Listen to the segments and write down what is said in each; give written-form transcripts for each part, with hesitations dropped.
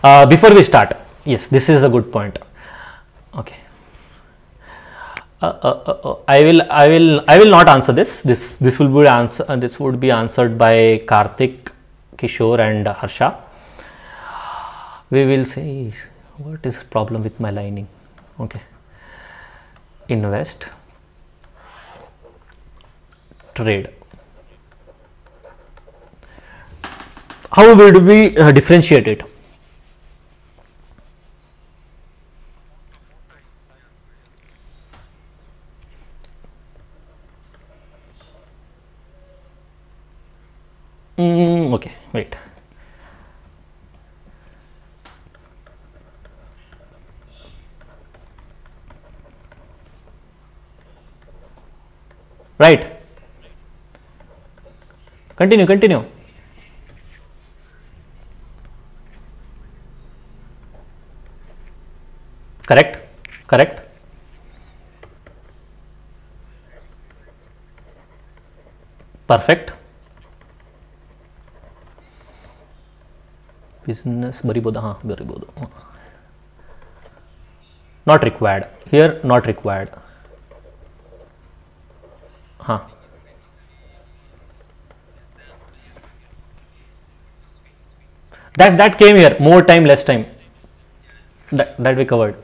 Before we start, yes, this is a good point. Okay. I will not answer this. This will be answer. This would be answered by Karthik, Kishore, and Harsha. We will say, what is the problem with my lining? Okay. Invest, trade. How would we differentiate it? Okay, wait. Right. Continue. Correct. Perfect. Business baribodu. Not required. Here, not required. That came here. More time, less time. That we covered.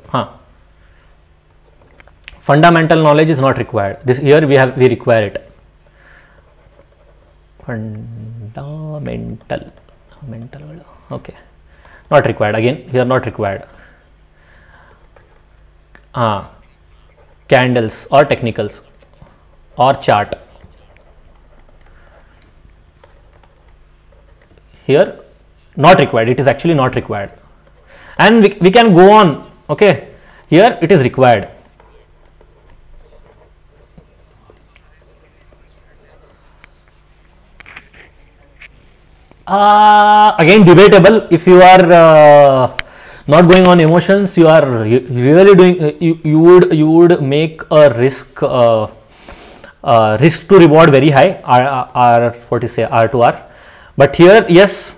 Fundamental knowledge is not required. This here we require it. Fundamental. Okay. Not required. Again, here not required. Candles or technicals or chart. Here not required. It is actually not required. And we can go on. Okay. Here it is required. Again debatable. If you are not going on emotions, you are really doing. You would make a risk to reward very high. What is say R to R. But here, yes,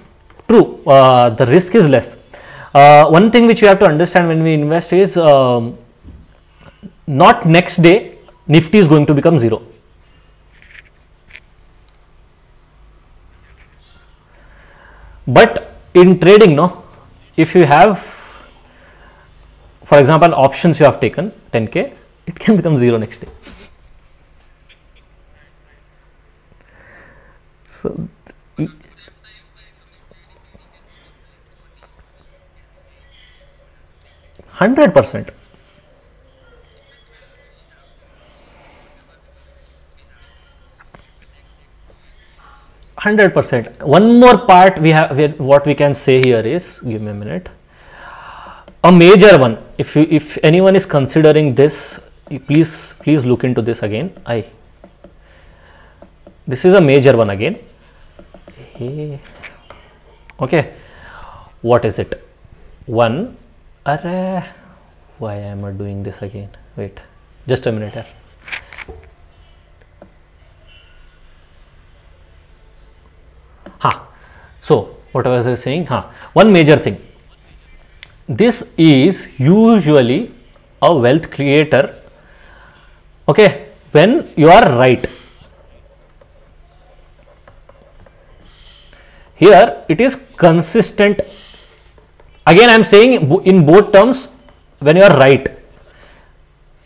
true. The risk is less. One thing which you have to understand when we invest is not next day Nifty is going to become zero. But in trading, no, if you have, for example, options you have taken 10K, it can become zero next day. So 100%. One more part we have. What we can say here is, give me a minute. A major one. If anyone is considering this, please look into this again. This is a major one again. Okay. What is it? One. Why am I doing this again? Wait, just a minute here. So what was I saying? One major thing. This is usually a wealth creator. Okay, when you are right. Here it is consistent. Again, I am saying in both terms, when you are right,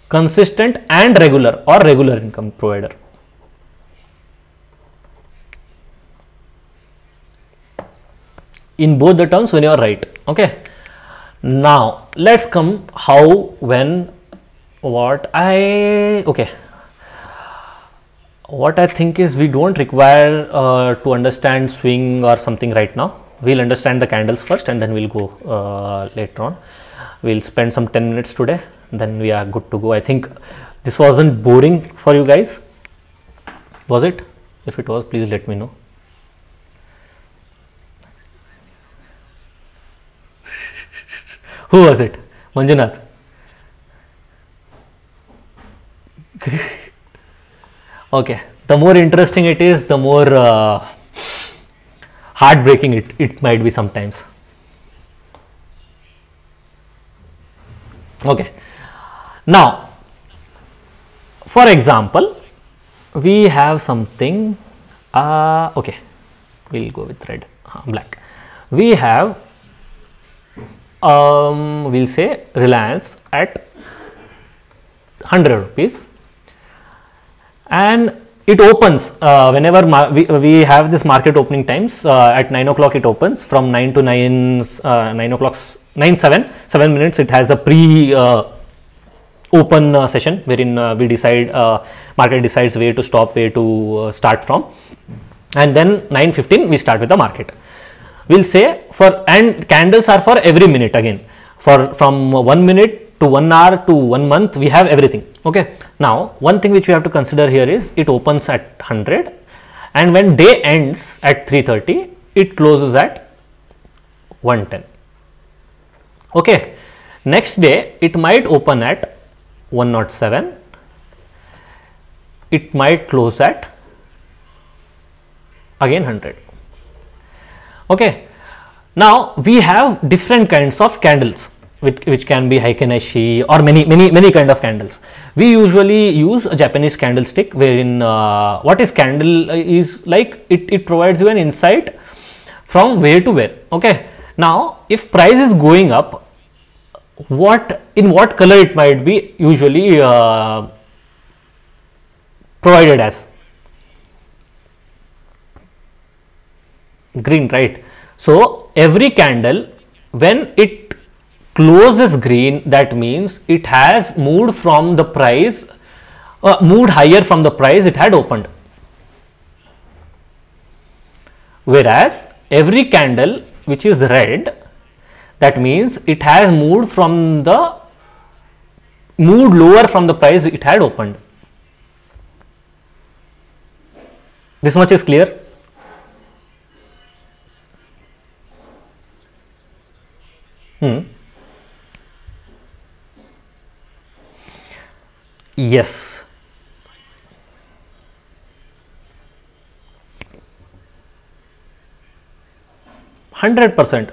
consistent and regular or regular income provider. In both the terms when you are right. Okay. Now let's come how, when, what I think is we don't require to understand swing or something right now. We'll understand the candles first and then we'll go later on. We'll spend some 10 minutes today, then we are good to go. I think this wasn't boring for you guys. Was it? If it was, please let me know. Who was it? Manjunath. Okay. The more interesting it is, the more heartbreaking it might be sometimes. Okay. Now, for example, we have something. Okay, we'll go with red, black. We have, we'll say Reliance at 100 rupees, and it opens whenever we have this market opening times. At 9 o'clock it opens, from 9 to 9, 9 o'clock, 7 minutes it has a pre open session wherein we decide, market decides where to stop, where to start from, and then 9:15 we start with the market. We'll say for, and candles are for every minute again, for from 1 minute to 1 hour to 1 month we have everything. Okay. Now, one thing which we have to consider here is it opens at 100, and when day ends at 3:30 it closes at 110. Okay. Next day it might open at 107, it might close at again 100. Okay. Now, we have different kinds of candles which can be Heiken-Ashi or many kind of candles. We usually use a Japanese candlestick, wherein what is candle is like, it provides you an insight from where to where. Okay. Now, if price is going up, in what color it might be usually provided as? Green, right? So, every candle, when it closes green, that means it has moved from the price, moved higher from the price it had opened. Whereas every candle which is red, that means it has moved lower from the price it had opened. This much is clear? Yes. 100%.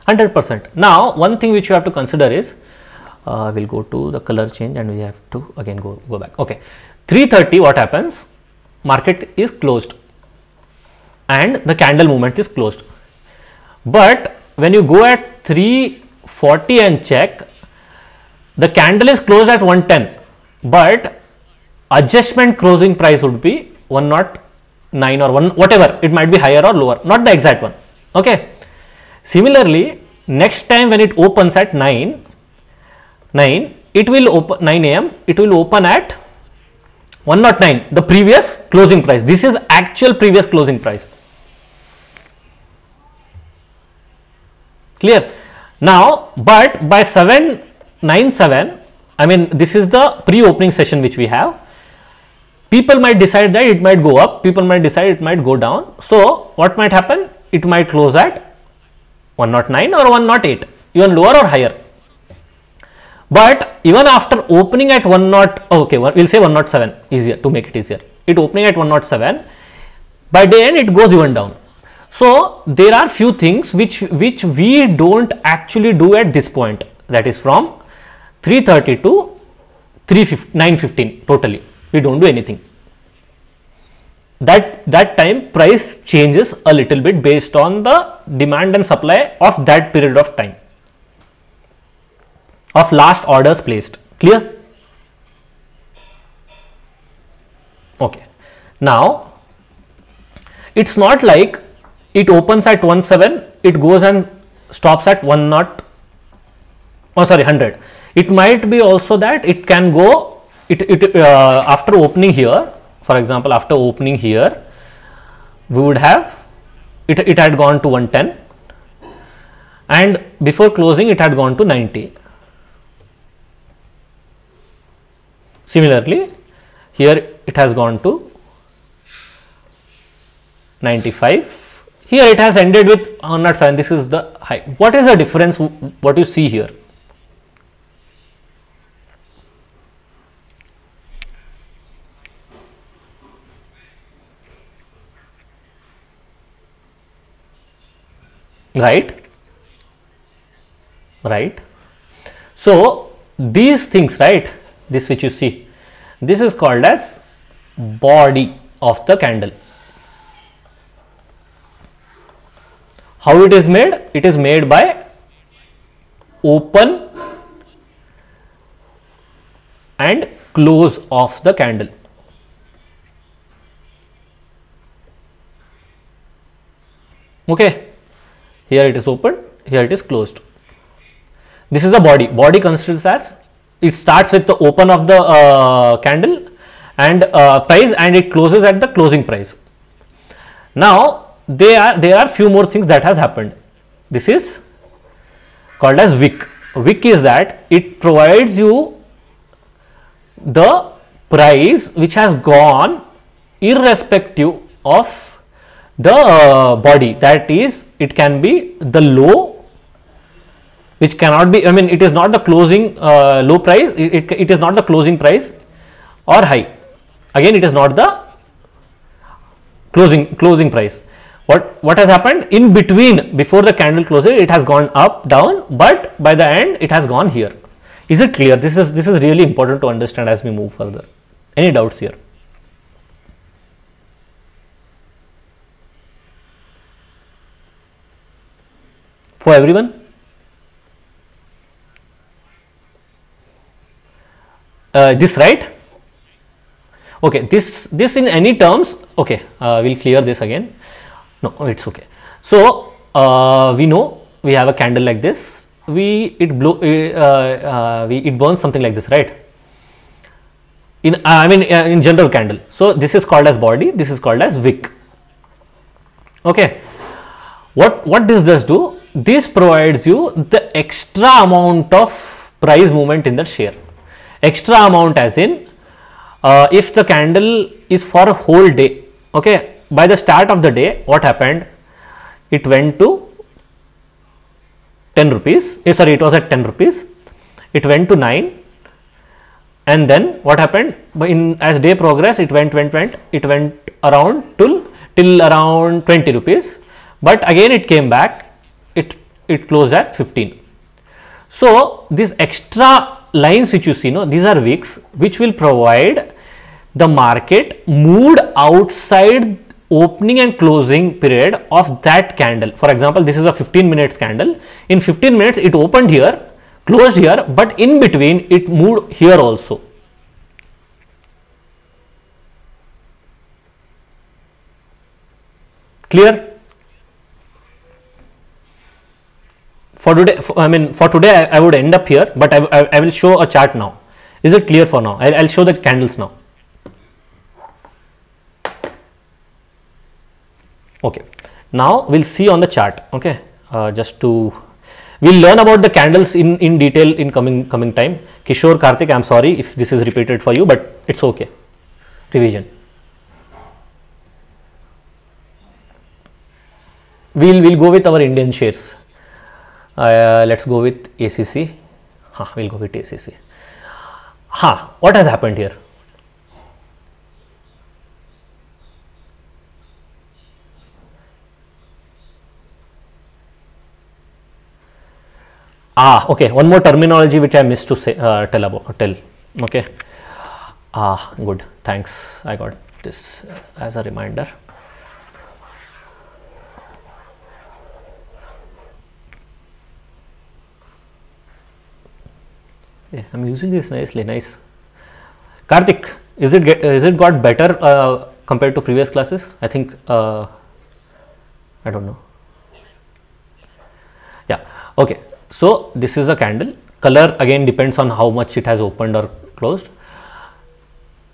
100%. Now, one thing which you have to consider is, we'll go to the color change and we have to again go back. Okay. 3:30, what happens? Market is closed and the candle movement is closed. But when you go at 3:40 and check, the candle is closed at 110, but adjustment closing price would be 109 or 1, whatever, it might be higher or lower, not the exact one. Okay. Similarly, next time when it opens at 9 it will open 9 a.m. it will open at 109, the previous closing price. This is actual previous closing price. Clear? Now, but by 7:97, I mean, this is the pre-opening session which we have. People might decide that it might go up, people might decide it might go down. So, what might happen? It might close at 109 or 108, even lower or higher. But even after opening at 10, okay, we'll say 107, easier to make it easier. It opening at 107, by day end it goes even down. So, there are few things which we don't actually do at this point, that is from 3:30 to 9:15 totally. We don't do anything. That time price changes a little bit based on the demand and supply of that period of time, of last orders placed. Clear? Okay. Now, it's not like it opens at 17, it goes and stops at 100. It might be also that it can go, after opening here, for example, after opening here, we would have, it had gone to 110 and before closing it had gone to 90. Similarly, here it has gone to 95. Here it has ended with 107. This is the high. What is the difference? What you see here? Right? Right? So these things, right, this which you see, this is called as body of the candle. How it is made? It is made by open and close of the candle. Okay, here it is open, here it is closed. This is the body. Body considers as, it starts with the open of the candle and price, and it closes at the closing price. Now there are few more things that has happened. This is called as wick. Wick is that it provides you the price which has gone irrespective of the body. That is, it can be the low, which cannot be, I mean, it is not the closing low price, it is not the closing price, or high. Again, it is not the closing price. What has happened in between? Before the candle closes, it has gone up, down, but by the end it has gone here. Is it clear? This is really important to understand as we move further. Any doubts here? For everyone? This, right? Okay, this in any terms. Okay, we'll clear this again. No, it's okay. So we know we have a candle like this. It burns something like this, right? In general candle. So this is called as body. This is called as wick. Okay. What this does do? This provides you the extra amount of price movement in the share. Extra amount as in, if the candle is for a whole day, okay, by the start of the day, what happened? It went to 10 rupees. Sorry, it was at 10 rupees. It went to 9. And then what happened? As day progressed, it went around till around 20 rupees. But again, it came back. It closed at 15. So these extra lines which you see, these are wicks which will provide the market moved outside opening and closing period of that candle. For example, this is a 15 minutes candle. In 15 minutes, it opened here, closed here, but in between it moved here also. Clear? For today, I would end up here, but I will show a chart now. Is it clear for now? I'll show the candles now. Okay. Now we'll see on the chart. Okay. We'll learn about the candles in detail in coming time. Kishore, Karthik, I'm sorry if this is repeated for you, but it's okay. Revision. We'll go with our Indian shares. Let's go with ACC. We'll go with ACC. What has happened here? Okay. One more terminology which I missed to say, tell. Okay. Good. Thanks. I got this as a reminder. Yeah, I'm using this nicely. Nice. Karthik, is it got better compared to previous classes? I think I don't know. Yeah. Okay. So this is a candle. Color again depends on how much it has opened or closed.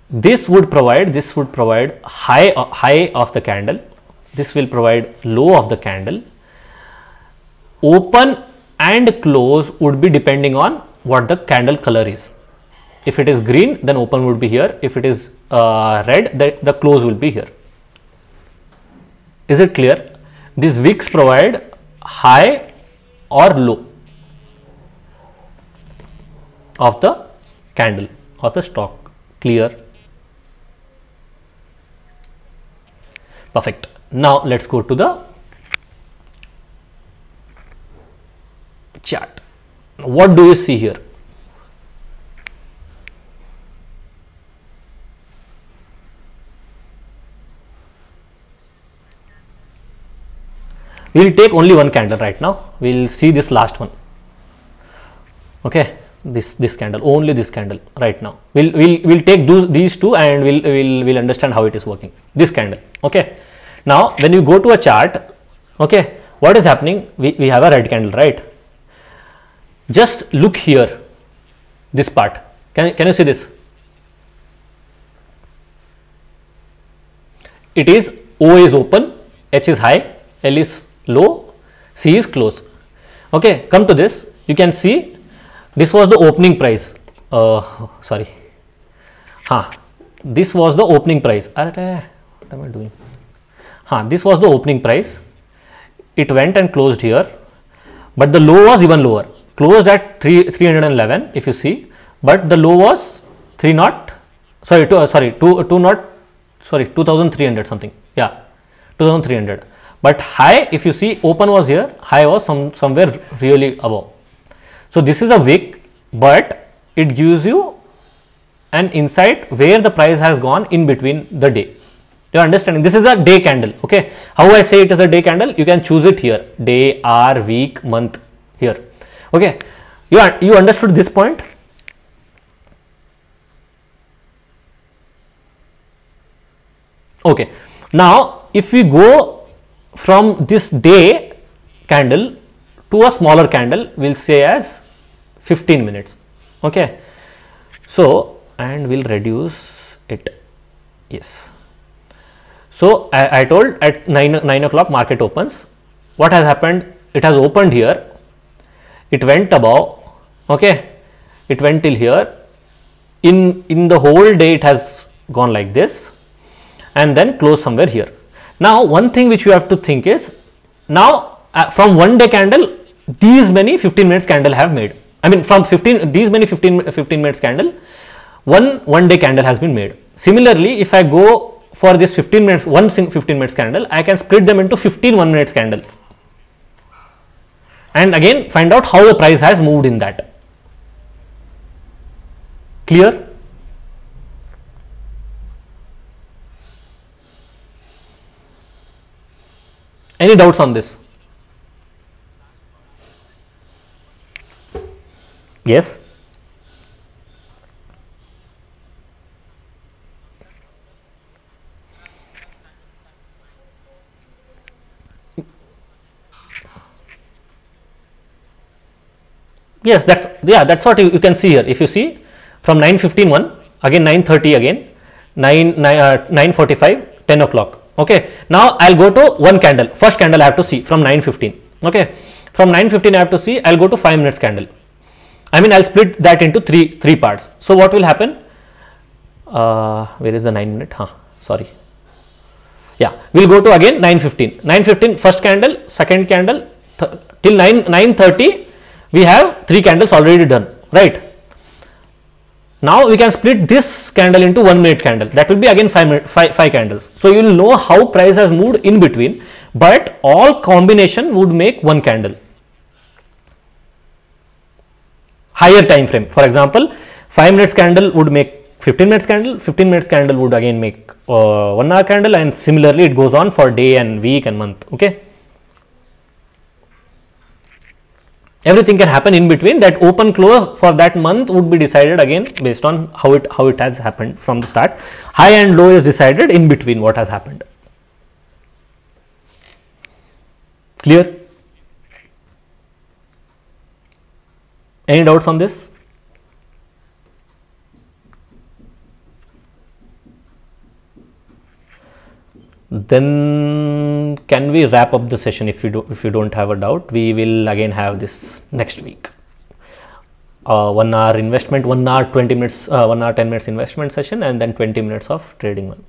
This would provide high of the candle. This will provide low of the candle. Open and close would be depending on what the candle color is. If it is green, then open would be here. If it is red, the close will be here. Is it clear? These wicks provide high or low of the candle, of the stock. Clear? Perfect. Now let's go to the chart. What do you see here? We'll take only one candle right now. We'll see this last one. Okay, this candle, only this candle right now. We'll take these two and we'll understand how it is working. This candle. Okay. Now when you go to a chart, okay, what is happening? We have a red candle, right? Just look here, this part. Can you see this? It is O is open, H is high, L is low, C is close. Okay, come to this. You can see this was the opening price. Sorry. This was the opening price. What am I doing? This was the opening price. It went and closed here, but the low was even lower. Closed at 311 if you see, but the low was 2300 something. Yeah, 2300. But high, if you see, open was here, high was somewhere really above. So this is a wick, but it gives you an insight where the price has gone in between the day. You are understanding? This is a day candle. Okay, how I say it is a day candle? You can choose it here: day, hour, week, month. Here. Okay, you understood this point? Okay. Now if we go from this day candle to a smaller candle, we'll say as 15 minutes. Okay, so and we'll reduce it. Yes. So I told at 9 o'clock market opens. What has happened? It has opened here, it went above, okay, it went till here. In the whole day it has gone like this and then closed somewhere here. Now one thing which you have to think is, now from one day candle these many 15 minutes candle have made. I mean from 15 minutes candle, one day candle has been made. Similarly, if I go for this 15 minutes, 15 minutes candle, I can split them into 15 1 minutes candle and again find out how the price has moved in that. Clear? Any doubts on this? Yes? Yes, that's what you can see here. If you see from 9:15 one, again 9:30 again, 9:45, 10 o'clock. Okay, now I'll go to one candle. First candle I have to see from 9:15. Okay, from 9:15 I have to see. I'll go to 5 minutes candle. I mean I'll split that into three parts. So what will happen? Where is the 9 minute? Sorry. Yeah, we'll go to again 9:15. 9:15 first candle, second candle till 9:30. We have 3 candles already done, right? Now we can split this candle into 1 minute candle. That will be again 5 candles. So you will know how price has moved in between, but all combination would make one candle. Higher time frame. For example, 5 minutes candle would make 15 minutes candle. 15 minutes candle would again make 1 hour candle, and similarly it goes on for day and week and month. Okay. Everything can happen in between. That open close for that month would be decided again based on how it has happened from the start. High and low is decided in between what has happened. Clear? Any doubts on this? Then can we wrap up the session? If you don't have a doubt, we will again have this next week. 1 hour investment, 1 hour 20 minutes, 1 hour 10 minutes investment session, and then 20 minutes of trading one.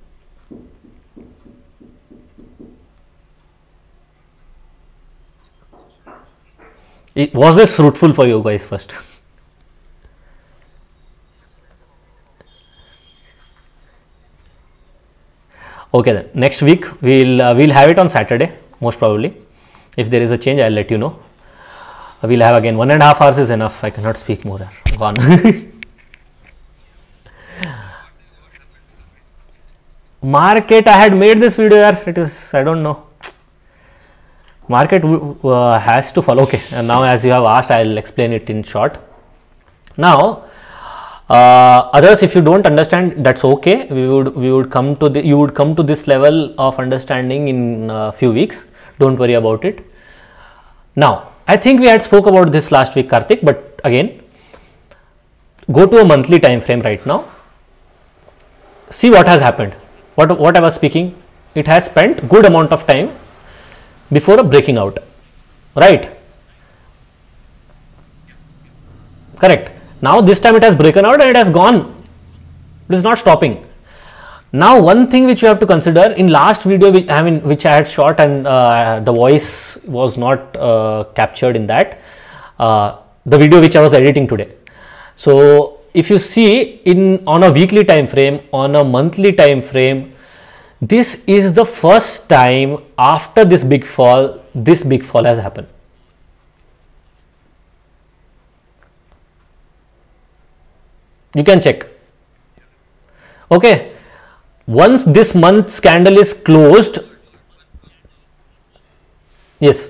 Was this fruitful for you guys first? Okay, then next week we'll have it on Saturday most probably. If there is a change, I'll let you know. We'll have again 1.5 hours is enough. I cannot speak more. Gone. Market, I had made this video. It is, I don't know. Market has to follow. Okay, and now as you have asked, I will explain it in short. Now, others, if you don't understand, that's okay. We would come to the, you would come to this level of understanding in a few weeks. Don't worry about it. Now, I think we had spoke about this last week, Karthik, but again, go to a monthly time frame right now. See what has happened. What I was speaking, it has spent good amount of time before a breaking out, right? Correct. Now this time it has broken out and it has gone. It is not stopping. Now one thing which you have to consider, in last video which I had shot, and the voice was not captured in that, the video which I was editing today. So if you see on a weekly time frame, on a monthly time frame, this is the first time after this big fall has happened. You can check. Okay, once this month's candle is closed, yes,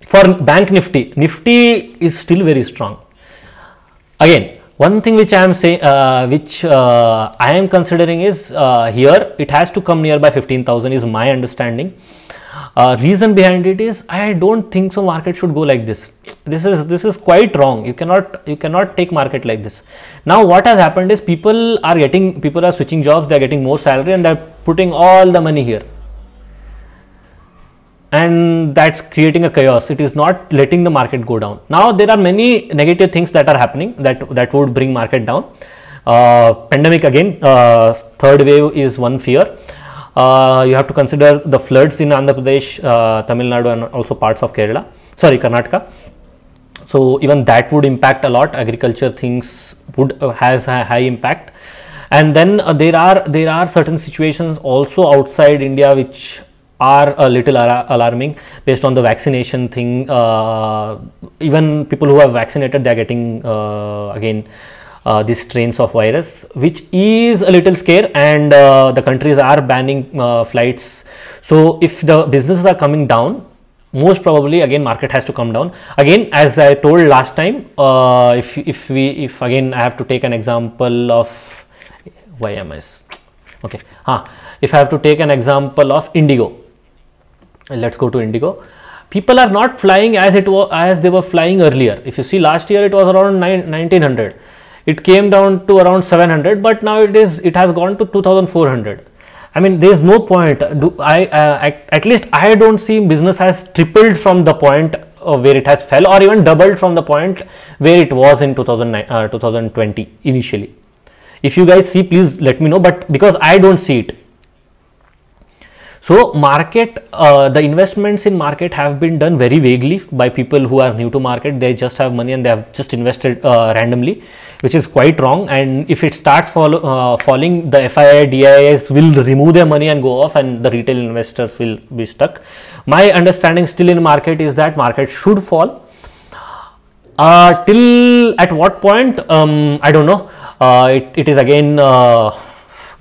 for bank nifty is still very strong. Again, one thing which I am saying, I am considering is here it has to come nearby 15,000 is my understanding. Reason behind it is I don't think so market should go like this. This is quite wrong. You cannot take market like this. Now what has happened is people are switching jobs, they are getting more salary and they are putting all the money here. And that's creating a chaos. It is not letting the market go down. Now there are many negative things that are happening that would bring market down. Pandemic again, third wave is one fear. You have to consider the floods in Andhra Pradesh, Tamil Nadu and also parts of Karnataka. So even that would impact a lot. Agriculture things has a high impact. And then there are certain situations also outside India which are a little alarming based on the vaccination thing. Even people who have vaccinated, they are getting again these strains of virus, which is a little scare, and the countries are banning flights. So if the businesses are coming down, most probably again market has to come down. Again, as I told last time, if again I have to take an example of YMS, okay, if I have to take an example of Indigo, let's go to Indigo. People are not flying as they were flying earlier. If you see, last year it was around 1900. It came down to around 700, but now it has gone to 2400. I mean, there is no point. At least I don't see business has tripled from the point where it has fell, or even doubled from the point where it was in 2020 initially. If you guys see, please let me know, but because I don't see it. So market, the investments in market have been done very vaguely by people who are new to market. They just have money and they have just invested randomly, which is quite wrong. And if it starts falling, the FII, DIIs will remove their money and go off, and the retail investors will be stuck. My understanding still in market is that market should fall. Till at what point, I don't know. It is again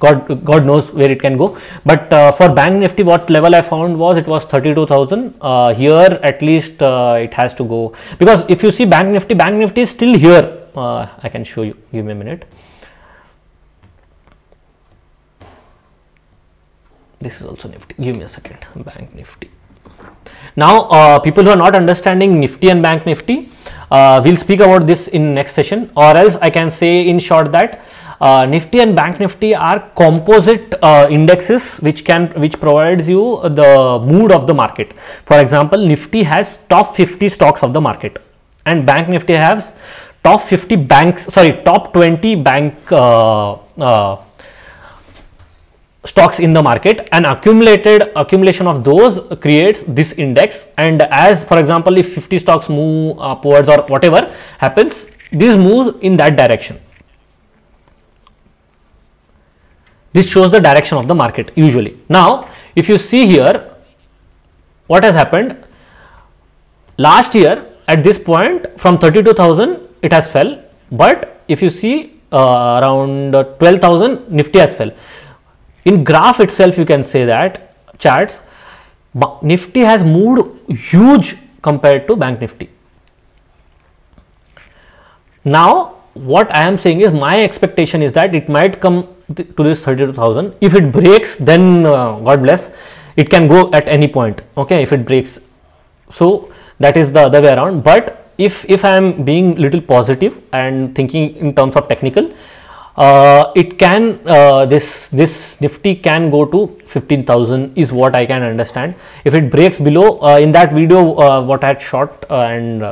God knows where it can go. But for Bank Nifty, what level I found was it was 32,000. Here at least it has to go, because if you see Bank Nifty is still here. I can show you. Give me a minute. This is also Nifty. Give me a second. Bank Nifty. Now people who are not understanding Nifty and Bank Nifty, we'll speak about this in next session, or else I can say in short that Nifty and Bank Nifty are composite indexes which provides you the mood of the market. For example, Nifty has top 50 stocks of the market, and Bank Nifty has top 20 bank stocks in the market, and accumulation of those creates this index. And as for example, if 50 stocks move upwards or whatever happens, these move in that direction. This shows the direction of the market usually. Now, if you see here, what has happened last year at this point from 32,000 it has fell. but if you see around 12,000 Nifty has fell. In graph itself you can say that charts Nifty has moved huge compared to Bank Nifty. Now what I am saying is my expectation is that it might come to this 32,000. If it breaks, then God bless, it can go at any point. Okay, if it breaks, so that is the other way around. But if I am being little positive and thinking in terms of technical, it can this Nifty can go to 15,000 is what I can understand. If it breaks below, in that video what I had shot and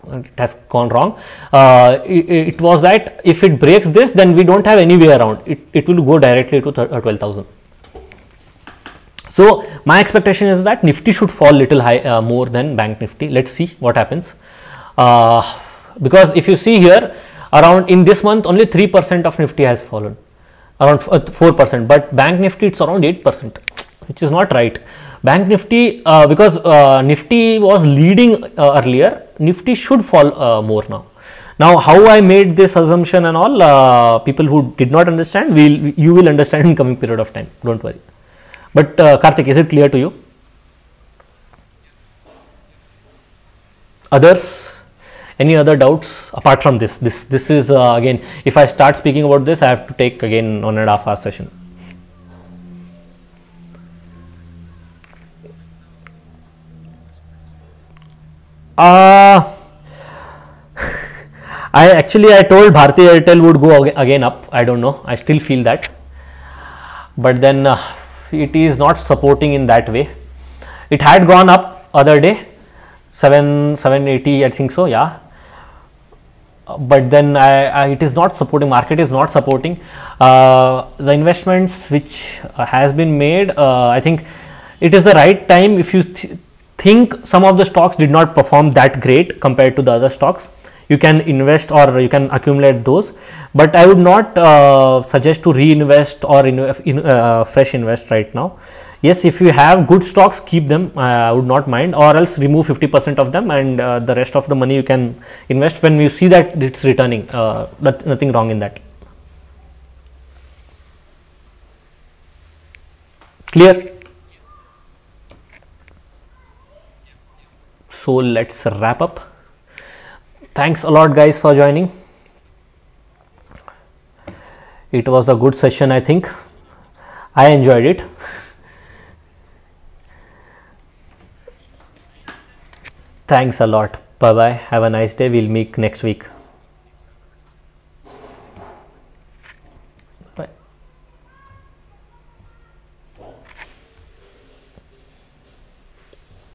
it has gone wrong, it was that if it breaks this, then we don't have any way around it, it will go directly to 12,000. So my expectation is that Nifty should fall little high more than Bank Nifty. Let's see what happens, because if you see here, around in this month only 3% of Nifty has fallen, around 4%, but Bank Nifty it's around 8%, which is not right. Bank Nifty, because Nifty was leading earlier, Nifty should fall more now. Now how I made this assumption and all, people who did not understand, you will understand in coming period of time, don't worry. But Karthik, is it clear to you? Others? Any other doubts apart from this? This is again, if I start speaking about this, I have to take again 1.5 hour session. I told Bharti Airtel would go again up. I don't know. I still feel that, but then it is not supporting in that way. It had gone up other day, 780, I think so. Yeah. But then it is not supporting, market is not supporting the investments which has been made. I think it is the right time. If you think some of the stocks did not perform that great compared to the other stocks, you can invest or you can accumulate those, but I would not suggest to reinvest or fresh invest right now. Yes, if you have good stocks, keep them, I would not mind, or else remove 50% of them and the rest of the money you can invest when you see that it's returning. Nothing wrong in that. Clear? So let's wrap up. Thanks a lot guys for joining. It was a good session, I think. I enjoyed it. Thanks a lot. Bye bye. Have a nice day. We'll meet next week.